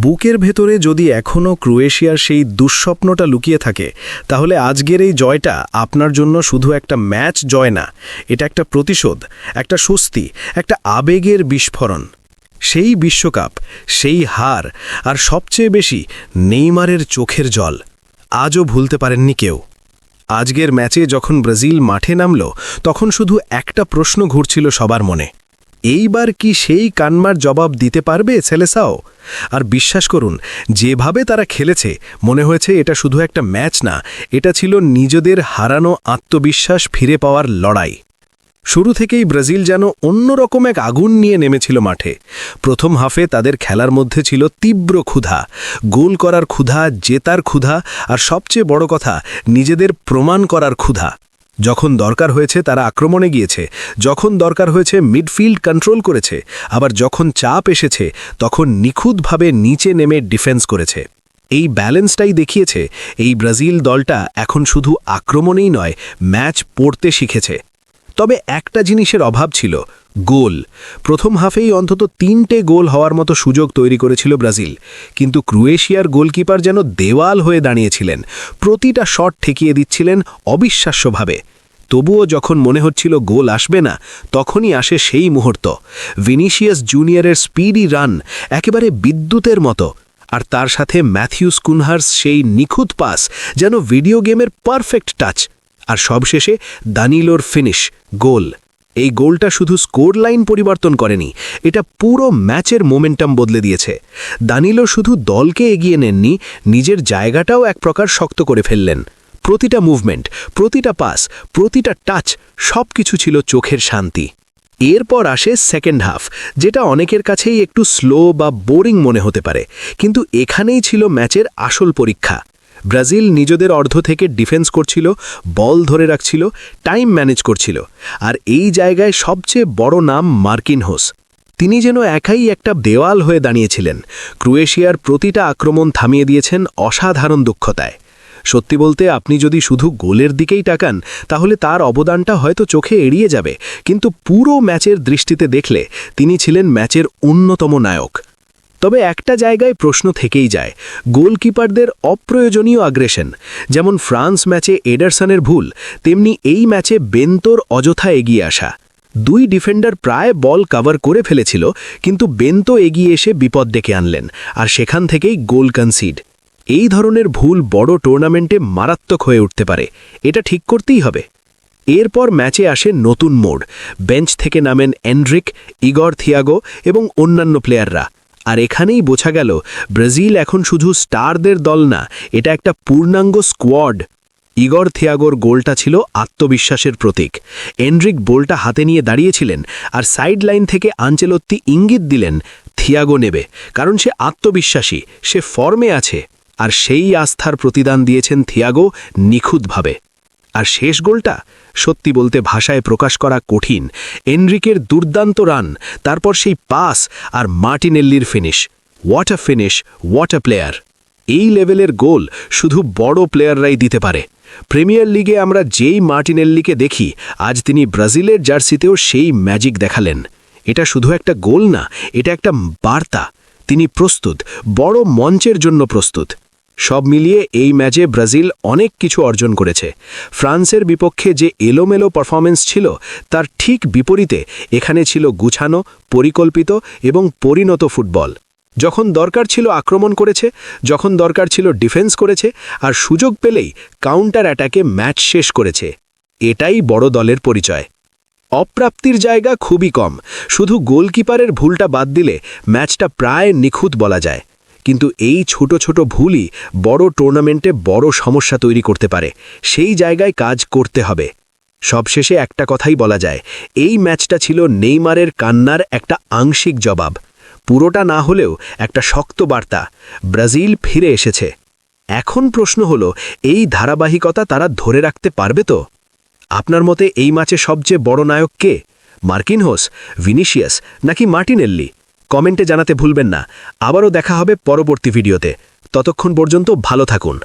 বুকের ভেতরে যদি এখনও ক্রোয়েশিয়ার সেই দুঃস্বপ্নটা লুকিয়ে থাকে তাহলে আজকের এই জয়টা আপনার জন্য শুধু একটা ম্যাচ জয় না, এটা একটা প্রতিশোধ, একটা স্বস্তি, একটা আবেগের বিস্ফোরণ। সেই বিশ্বকাপ, সেই হার, আর সবচেয়ে বেশি নেইমারের চোখের জল আজও ভুলতে পারেননি কেউ। আজকের ম্যাচে যখন ব্রাজিল মাঠে নামল তখন শুধু একটা প্রশ্ন ঘুরছিল সবার মনে, এইবার কি সেই কান্নার জবাব দিতে পারবে সেলেসাও? আর বিশ্বাস করুন, যেভাবে তারা খেলেছে মনে হয়েছে এটা শুধু একটা ম্যাচ না, এটা ছিল নিজেদের হারানো আত্মবিশ্বাস ফিরে পাওয়ার লড়াই। শুরু থেকেই ব্রাজিল যেন অন্যরকম এক আগুন নিয়ে নেমেছিল মাঠে। প্রথম হাফে তাদের খেলার মধ্যে ছিল তীব্র ক্ষুধা, গোল করার ক্ষুধা, জেতার ক্ষুধা, আর সবচেয়ে বড় কথা নিজেদের প্রমাণ করার ক্ষুধা। যখন দরকার হয়েছে তারা আক্রমণে গিয়েছে, যখন দরকার হয়েছে মিডফিল্ড কন্ট্রোল করেছে, আবার যখন চাপ এসেছে তখন নিখুঁতভাবে নিচে নেমে ডিফেন্স করেছে। এই ব্যালেন্সটাই দেখিয়েছে এই ব্রাজিল দলটা এখন শুধু আক্রমণেই নয়, ম্যাচ পড়তে শিখেছে। তবে একটা জিনিসের অভাব ছিল, গোল। প্রথম হাফেই অন্তত 3টে গোল হওয়ার মতো সুযোগ তৈরি করেছিল ব্রাজিল, কিন্তু ক্রোয়েশিয়ার গোলকিপার যেন দেওয়াল হয়ে দাঁড়িয়েছিলেন, প্রতিটা শট ঠেকিয়ে দিচ্ছিলেন অবিশ্বাস্যভাবে। তবুও যখন মনে হচ্ছিল গোল আসবে না, তখনই আসে সেই মুহূর্ত। ভিনিসিয়াস জুনিয়রের স্পিডি রান একেবারে বিদ্যুতের মতো, আর তার সাথে ম্যাথিউস কুনহার্স সেই নিখুঁত পাস, যেন ভিডিও গেমের পারফেক্ট টাচ। আর সবশেষে দানিলোর ফিনিশ, গোল। এই গোলটা শুধু স্কোর লাইন পরিবর্তন করেনি, এটা পুরো ম্যাচের মোমেন্টাম বদলে দিয়েছে। দানিলো শুধু দলকে এগিয়ে নেননি, নিজের জায়গাটাও এক প্রকার শক্ত করে ফেললেন। প্রতিটা মুভমেন্ট, প্রতিটা পাস, প্রতিটা টাচ, সব কিছু ছিল চোখের শান্তি। এরপর আসে সেকেন্ড হাফ, যেটা অনেকের কাছেই একটু স্লো বা বোরিং মনে হতে পারে, কিন্তু এখানেই ছিল ম্যাচের আসল পরীক্ষা। ব্রাজিল নিজেদের অর্ধ থেকে ডিফেন্স করছিল, বল ধরে রাখছিল, টাইম ম্যানেজ করছিল, আর এই জায়গায় সবচেয়ে বড় নাম মার্কিনহোস। তিনি যেন একাই একটা দেওয়াল হয়ে দাঁড়িয়েছিলেন, ক্রোয়েশিয়ার প্রতিটা আক্রমণ থামিয়ে দিয়েছেন অসাধারণ দক্ষতায়। সত্যি বলতে আপনি যদি শুধু গোলের দিকেই তাকান তাহলে তার অবদানটা হয়তো চোখে এড়িয়ে যাবে, কিন্তু পুরো ম্যাচের দৃষ্টিতে দেখলে তিনি ছিলেন ম্যাচের অন্যতম নায়ক। তবে একটা জায়গায় প্রশ্ন থেকেই যায়, গোলকিপারদের অপ্রয়োজনীয় আগ্রেশন। যেমন ফ্রান্স ম্যাচে এডারসনের ভুল, তেমনি এই ম্যাচে বেন্তোর অযথা এগিয়ে আসা। দুই ডিফেন্ডার প্রায় বল কভার করে ফেলেছিল, কিন্তু বেন্তো এগিয়ে এসে বিপদ ডেকে আনলেন, আর সেখান থেকেই গোল কনসিড। এই ধরনের ভুল বড় টুর্নামেন্টে মারাত্মক হয়ে উঠতে পারে, এটা ঠিক করতেই হবে। এরপর ম্যাচে আসে নতুন মোড়। বেঞ্চ থেকে নামেন এন্ড্রিক, ইগর থিয়াগো এবং অন্যান্য প্লেয়াররা। আর এখানেই বোঝা গেল ব্রাজিল এখন শুধু স্টারদের দল না, এটা একটা পূর্ণাঙ্গ স্কোয়াড। ইগর থিয়াগোর গোলটা ছিল আত্মবিশ্বাসের প্রতীক। এন্ড্রিক বলটা হাতে নিয়ে দাঁড়িয়েছিলেন, আর সাইড লাইন থেকে আঞ্চেলত্তি ইঙ্গিত দিলেন থিয়াগো নেবে, কারণ সে আত্মবিশ্বাসী, সে ফর্মে আছে। আর সেই আস্থার প্রতিদান দিয়েছেন থিয়াগো নিখুঁতভাবে। আর শেষ গোলটা সত্যি বলতে ভাষায় প্রকাশ করা কঠিন। এনরিকের দুর্দান্ত রান, তারপর সেই পাস, আর মার্টিনেল্লির finish. What a finish, what a player! এই লেভেলের গোল শুধু বড় প্লেয়াররাই দিতে পারে। প্রিমিয়ার লিগে আমরা যেই মার্টিনেল্লিকে দেখি, আজ তিনি ব্রাজিলের জার্সিতেও সেই ম্যাজিক দেখালেন। এটা শুধু একটা গোল না, এটা একটা বার্তা। তিনি প্রস্তুত, বড় মঞ্চের জন্য প্রস্তুত। সব মিলিয়ে এই ম্যাচে ব্রাজিল অনেক কিছু অর্জন করেছে। ফ্রান্সের বিপক্ষে যে এলোমেলো পারফরমেন্স ছিল, তার ঠিক বিপরীতে এখানে ছিল গুছানো, পরিকল্পিত এবং পরিণত ফুটবল। যখন দরকার ছিল আক্রমণ করেছে, যখন দরকার ছিল ডিফেন্স করেছে, আর সুযোগ পেলেই কাউন্টার অ্যাটাকে ম্যাচ শেষ করেছে। এটাই বড় দলের পরিচয়। অপ্রাপ্তির জায়গা খুবই কম, শুধু গোলকিপারের ভুলটা বাদ দিলে ম্যাচটা প্রায় নিখুঁত বলা যায়। কিন্তু এই ছোট ছোট ভুলই বড় টুর্নামেন্টে বড় সমস্যা তৈরি করতে পারে। সেই জায়গায় কাজ করতে হবে। সবশেষে একটা কথাই বলা যায়, এই ম্যাচটা ছিল নেইমারের কান্নার একটা আংশিক জবাব। পুরোটা না হলেও একটা শক্ত বার্তা, ব্রাজিল ফিরে এসেছে। এখন প্রশ্ন হলো, এই ধারাবাহিকতা তারা ধরে রাখতে পারবে তো? আপনার মতে এই ম্যাচে সবচেয়ে বড় নায়ক কে? মার্কিনহোস, ভিনিসিয়াস নাকি মার্টিনেল্লি? কমেন্টে জানাতে ভুলবেন না। আবারও দেখা হবে পরবর্তী ভিডিওতে। ততক্ষণ পর্যন্ত ভালো থাকুন।